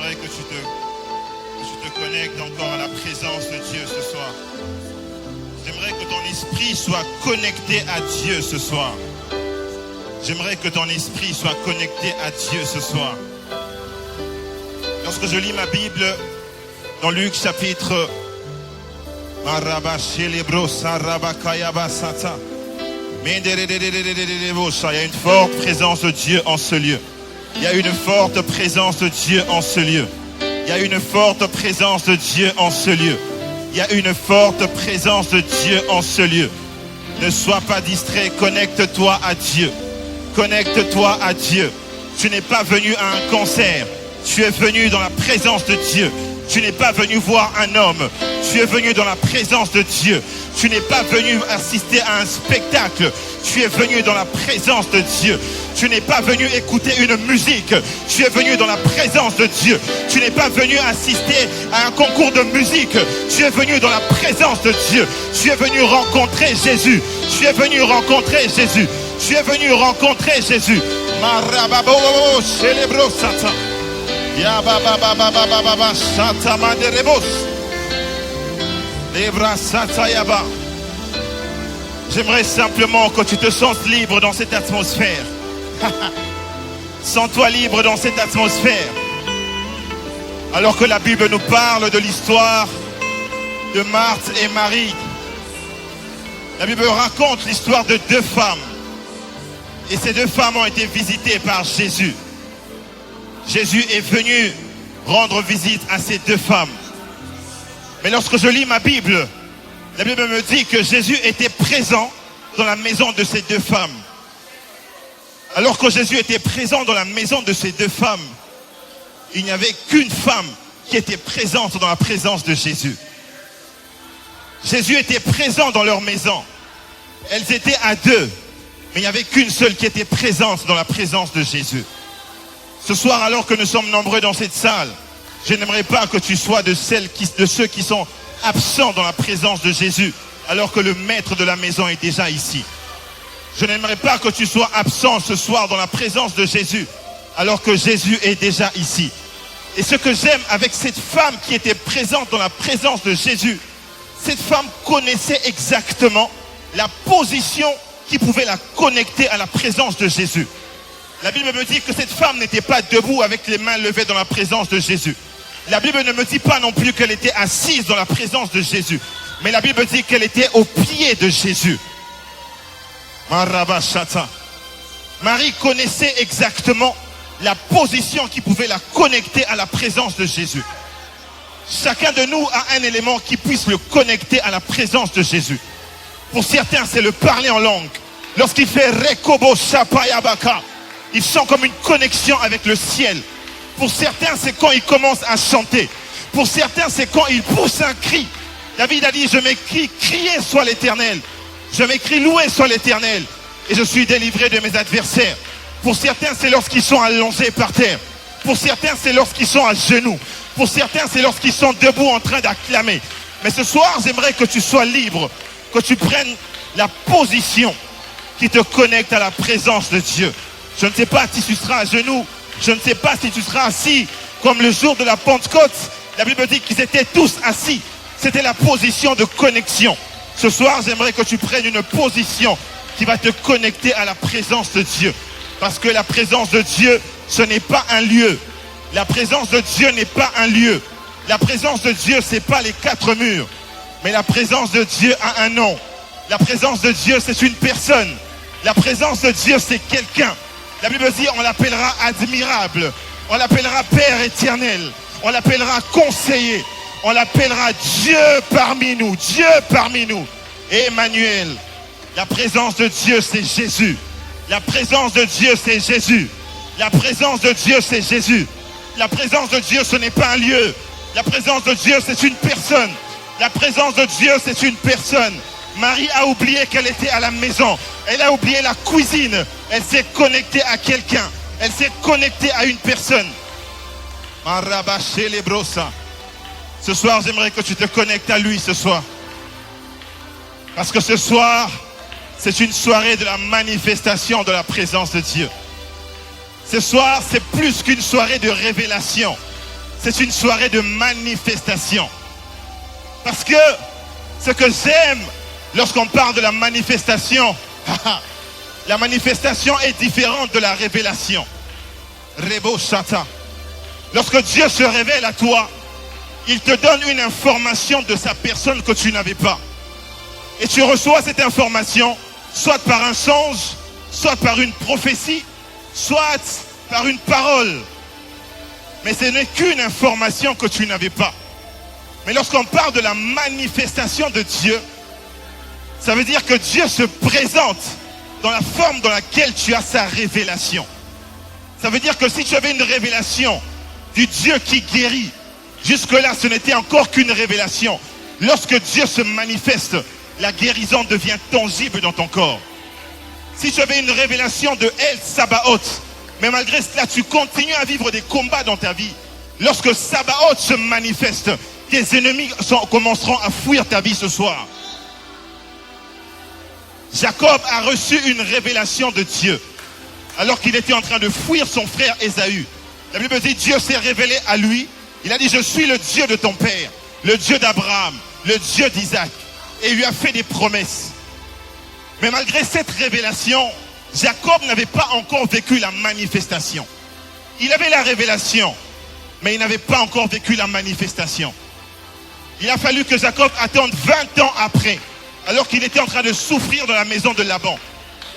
j'aimerais que tu te connectes encore à la présence de Dieu ce soir. J'aimerais que ton esprit soit connecté à Dieu ce soir. J'aimerais que ton esprit soit connecté à Dieu ce soir. Lorsque je lis ma Bible dans Luc chapitre il y a une forte présence de Dieu en ce lieu. Il y a une forte présence de Dieu en ce lieu. Il y a une forte présence de Dieu en ce lieu. Il y a une forte présence de Dieu en ce lieu. Ne sois pas distrait, connecte-toi à Dieu. Connecte-toi à Dieu. Tu n'es pas venu à un concert. Tu es venu dans la présence de Dieu. Tu n'es pas venu voir un homme. Tu es venu dans la présence de Dieu. Tu n'es pas venu assister à un spectacle. Tu es venu dans la présence de Dieu. Tu n'es pas venu écouter une musique. Tu es venu dans la présence de Dieu. Tu n'es pas venu assister à un concours de musique. Tu es venu dans la présence de Dieu. Tu es venu rencontrer Jésus. Tu es venu rencontrer Jésus. Tu es venu rencontrer Jésus. Marababo, célébro Satan. Ya baba baba baba baba Santa Manderebos. Lebra Santa Yaba. J'aimerais simplement que tu te sentes libre dans cette atmosphère. Sens-toi libre dans cette atmosphère. Alors que la Bible nous parle de l'histoire de Marthe et Marie. La Bible raconte l'histoire de deux femmes. Et ces deux femmes ont été visitées par Jésus. Jésus est venu rendre visite à ces deux femmes. Mais lorsque je lis ma Bible, la Bible me dit que Jésus était présent dans la maison de ces deux femmes. Alors que Jésus était présent dans la maison de ces deux femmes, il n'y avait qu'une femme qui était présente dans la présence de Jésus. Jésus était présent dans leur maison. Elles étaient à deux, mais il n'y avait qu'une seule qui était présente dans la présence de Jésus. Ce soir, alors que nous sommes nombreux dans cette salle, je n'aimerais pas que tu sois de ceux qui sont absents dans la présence de Jésus, alors que le maître de la maison est déjà ici. Je n'aimerais pas que tu sois absent ce soir dans la présence de Jésus, alors que Jésus est déjà ici. Et ce que j'aime avec cette femme qui était présente dans la présence de Jésus, cette femme connaissait exactement la position qui pouvait la connecter à la présence de Jésus. La Bible me dit que cette femme n'était pas debout avec les mains levées dans la présence de Jésus. La Bible ne me dit pas non plus qu'elle était assise dans la présence de Jésus. Mais la Bible dit qu'elle était au pied de Jésus. Marie connaissait exactement la position qui pouvait la connecter à la présence de Jésus. Chacun de nous a un élément qui puisse le connecter à la présence de Jésus. Pour certains, c'est le parler en langue. Lorsqu'il fait Rekobo Shapayabaka, il sent comme une connexion avec le ciel. Pour certains, c'est quand il commence à chanter. Pour certains, c'est quand il pousse un cri. David a dit, je m'écris, criez soit l'Éternel. Je m'écris, louez soit l'Éternel. Et je suis délivré de mes adversaires. Pour certains, c'est lorsqu'ils sont allongés par terre. Pour certains, c'est lorsqu'ils sont à genoux. Pour certains, c'est lorsqu'ils sont debout en train d'acclamer. Mais ce soir, j'aimerais que tu sois libre. Que tu prennes la position qui te connecte à la présence de Dieu. Je ne sais pas si tu seras à genoux. Je ne sais pas si tu seras assis comme le jour de la Pentecôte. La Bible dit qu'ils étaient tous assis. C'était la position de connexion. Ce soir, j'aimerais que tu prennes une position qui va te connecter à la présence de Dieu. Parce que la présence de Dieu, ce n'est pas un lieu. La présence de Dieu n'est pas un lieu. La présence de Dieu, ce n'est pas les quatre murs. Mais la présence de Dieu a un nom. La présence de Dieu, c'est une personne. La présence de Dieu, c'est quelqu'un. La Bible dit, on l'appellera admirable. On l'appellera Père éternel. On l'appellera conseiller. On l'appellera Dieu parmi nous. Dieu parmi nous. Emmanuel. La présence de Dieu, c'est Jésus. La présence de Dieu, c'est Jésus. La présence de Dieu, c'est Jésus. La présence de Dieu, ce n'est pas un lieu. La présence de Dieu, c'est une personne. La présence de Dieu, c'est une personne. Marie a oublié qu'elle était à la maison. Elle a oublié la cuisine. Elle s'est connectée à quelqu'un. Elle s'est connectée à une personne. Ce soir, j'aimerais que tu te connectes à lui ce soir. Parce que ce soir, c'est une soirée de la manifestation de la présence de Dieu. Ce soir, c'est plus qu'une soirée de révélation. c'est une soirée de manifestation. Parce que ce que j'aime lorsqu'on parle de la manifestation est différente de la révélation. Rebo Shata. Lorsque Dieu se révèle à toi, il te donne une information de sa personne que tu n'avais pas. Et tu reçois cette information soit par un songe, soit par une prophétie, soit par une parole. Mais ce n'est qu'une information que tu n'avais pas. Mais lorsqu'on parle de la manifestation de Dieu, ça veut dire que Dieu se présente dans la forme dans laquelle tu as sa révélation. Ça veut dire que si tu avais une révélation du Dieu qui guérit, jusque-là ce n'était encore qu'une révélation. Lorsque Dieu se manifeste, la guérison devient tangible dans ton corps. Si tu avais une révélation de El Sabaoth, mais malgré cela tu continues à vivre des combats dans ta vie, lorsque Sabaoth se manifeste, tes ennemis commenceront à fuir ta vie ce soir. Jacob a reçu une révélation de Dieu alors qu'il était en train de fuir son frère Ésaü. La Bible dit Dieu s'est révélé à lui. Il a dit je suis le Dieu de ton père, le Dieu d'Abraham, le Dieu d'Isaac. Et il lui a fait des promesses. Mais malgré cette révélation, Jacob n'avait pas encore vécu la manifestation. Il avait la révélation, mais il n'avait pas encore vécu la manifestation. Il a fallu que Jacob attende 20 ans après, alors qu'il était en train de souffrir dans la maison de Laban.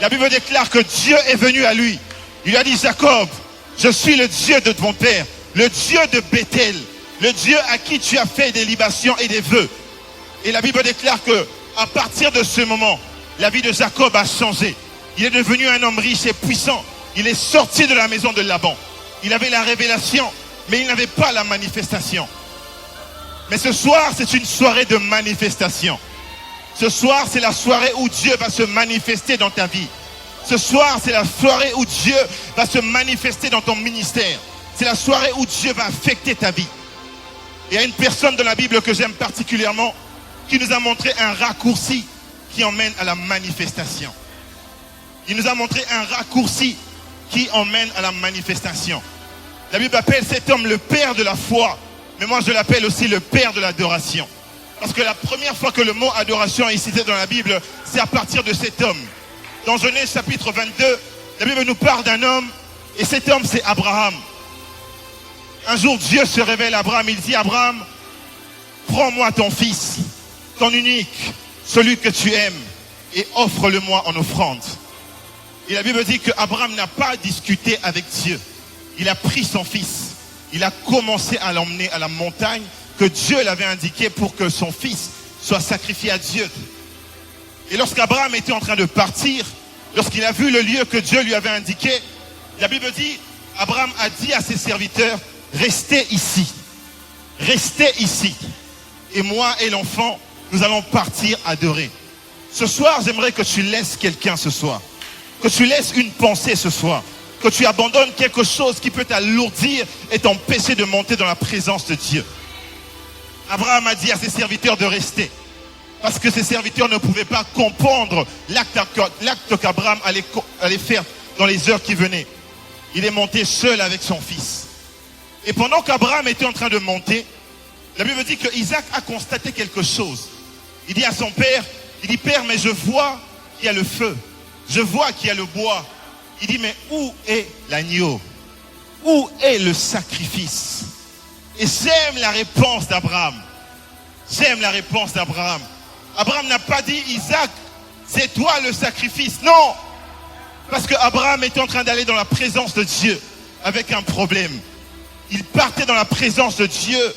La Bible déclare que Dieu est venu à lui. Il lui a dit Jacob, je suis le Dieu de ton père, le Dieu de Bethel, le Dieu à qui tu as fait des libations et des vœux. Et la Bible déclare que à partir de ce moment, la vie de Jacob a changé. Il est devenu un homme riche et puissant. Il est sorti de la maison de Laban. Il avait la révélation, mais il n'avait pas la manifestation. Mais ce soir, c'est une soirée de manifestation. Ce soir, c'est la soirée où Dieu va se manifester dans ta vie. Ce soir, c'est la soirée où Dieu va se manifester dans ton ministère. C'est la soirée où Dieu va affecter ta vie. Il y a une personne dans la Bible que j'aime particulièrement qui nous a montré un raccourci qui emmène à la manifestation. Il nous a montré un raccourci qui emmène à la manifestation. La Bible appelle cet homme le père de la foi, mais moi je l'appelle aussi le père de l'adoration. Parce que la première fois que le mot adoration est cité dans la Bible, c'est à partir de cet homme. Dans Genèse chapitre 22, la Bible nous parle d'un homme, et cet homme c'est Abraham. Un jour Dieu se révèle à Abraham, il dit Abraham, prends-moi ton fils, ton unique, celui que tu aimes, et offre-le-moi en offrande. Et la Bible dit qu'Abraham n'a pas discuté avec Dieu. Il a pris son fils, il a commencé à l'emmener à la montagne que Dieu l'avait indiqué pour que son fils soit sacrifié à Dieu. Et lorsqu'Abraham était en train de partir, lorsqu'il a vu le lieu que Dieu lui avait indiqué, la Bible dit, Abraham a dit à ses serviteurs, restez ici, et moi et l'enfant, nous allons partir adorer. Ce soir, j'aimerais que tu laisses quelqu'un ce soir, que tu laisses une pensée ce soir, que tu abandonnes quelque chose qui peut t'alourdir et t'empêcher de monter dans la présence de Dieu. Abraham a dit à ses serviteurs de rester, parce que ses serviteurs ne pouvaient pas comprendre l'acte qu'Abraham allait faire dans les heures qui venaient. Il est monté seul avec son fils. Et pendant qu'Abraham était en train de monter, la Bible dit que Isaac a constaté quelque chose. Il dit à son père, il dit Père, mais je vois qu'il y a le feu, je vois qu'il y a le bois. Il dit mais où est l'agneau? Où est le sacrifice? Et j'aime la réponse d'Abraham. J'aime la réponse d'Abraham. Abraham n'a pas dit Isaac, c'est toi le sacrifice. Non, parce que Abraham était en train d'aller dans la présence de Dieu avec un problème. Il partait dans la présence de Dieu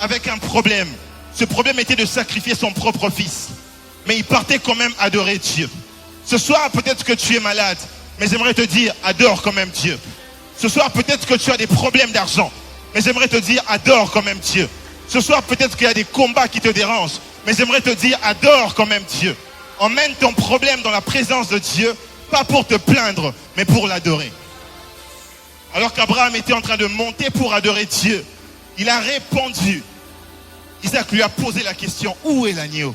avec un problème. Ce problème était de sacrifier son propre fils. Mais il partait quand même adorer Dieu. Ce soir, peut-être que tu es malade, mais j'aimerais te dire, adore quand même Dieu. Ce soir, peut-être que tu as des problèmes d'argent, mais j'aimerais te dire, adore quand même Dieu. Ce soir, peut-être qu'il y a des combats qui te dérangent, mais j'aimerais te dire, adore quand même Dieu. Emmène ton problème dans la présence de Dieu, pas pour te plaindre, mais pour l'adorer. Alors qu'Abraham était en train de monter pour adorer Dieu, il a répondu. Isaac lui a posé la question, où est l'agneau?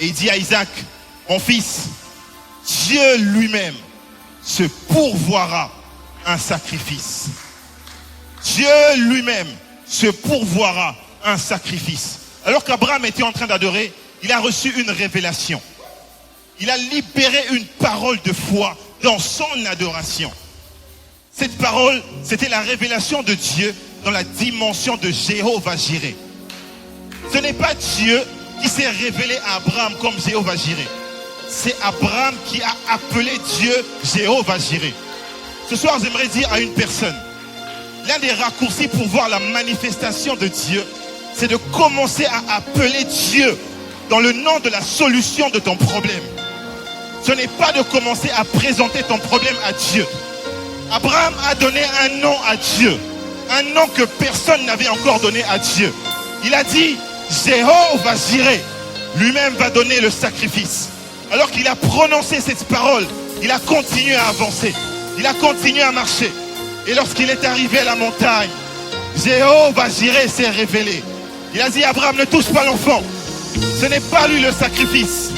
Et il dit à Isaac, mon fils, Dieu lui-même se pourvoira un sacrifice. Dieu lui-même se pourvoira un sacrifice. Alors qu'Abraham était en train d'adorer, il a reçu une révélation. Il a libéré une parole de foi dans son adoration. Cette parole, c'était la révélation de Dieu dans la dimension de Jéhovah-Jireh. Ce n'est pas Dieu qui s'est révélé à Abraham comme Jéhovah-Jireh. C'est Abraham qui a appelé Dieu Jéhovah-Jireh. Ce soir, j'aimerais dire à une personne, l'un des raccourcis pour voir la manifestation de Dieu, c'est de commencer à appeler Dieu dans le nom de la solution de ton problème. Ce n'est pas de commencer à présenter ton problème à Dieu. Abraham a donné un nom à Dieu, un nom que personne n'avait encore donné à Dieu. Il a dit, Jéhovah-Jireh, lui-même va donner le sacrifice. Alors qu'il a prononcé cette parole, il a continué à avancer, il a continué à marcher. Et lorsqu'il est arrivé à la montagne, Jéhovah-Jireh s'est révélé. Il a dit, Abraham, ne touche pas l'enfant. Ce n'est pas lui le sacrifice.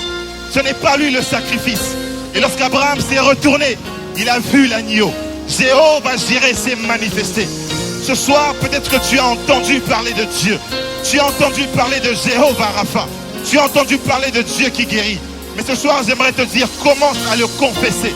Ce n'est pas lui le sacrifice. Et lorsqu'Abraham s'est retourné, il a vu l'agneau. Jéhovah-Jireh s'est manifesté. Ce soir, peut-être que tu as entendu parler de Dieu. Tu as entendu parler de Jéhovah-Rapha. Tu as entendu parler de Dieu qui guérit. Mais ce soir, j'aimerais te dire, commence à le confesser.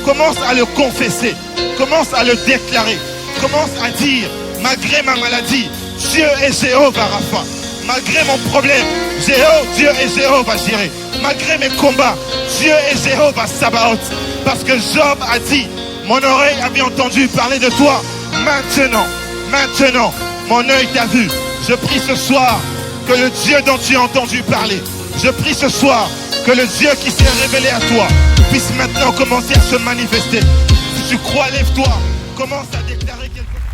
Commence à le confesser. Commence à le déclarer. Commence à dire, malgré ma maladie, Dieu est Jéhovah-Rapha. Malgré mon problème, Dieu est Jéhovah-Jireh. Malgré mes combats, Dieu est Jéhovah-Sabaoth. Parce que Job a dit, mon oreille avait entendu parler de toi. Maintenant, mon œil t'a vu. Je prie ce soir que le Dieu dont tu as entendu parler, je prie ce soir que le Dieu qui s'est révélé à toi puisse maintenant commencer à se manifester. Si tu crois, lève-toi. Commence à déclarer quelque chose.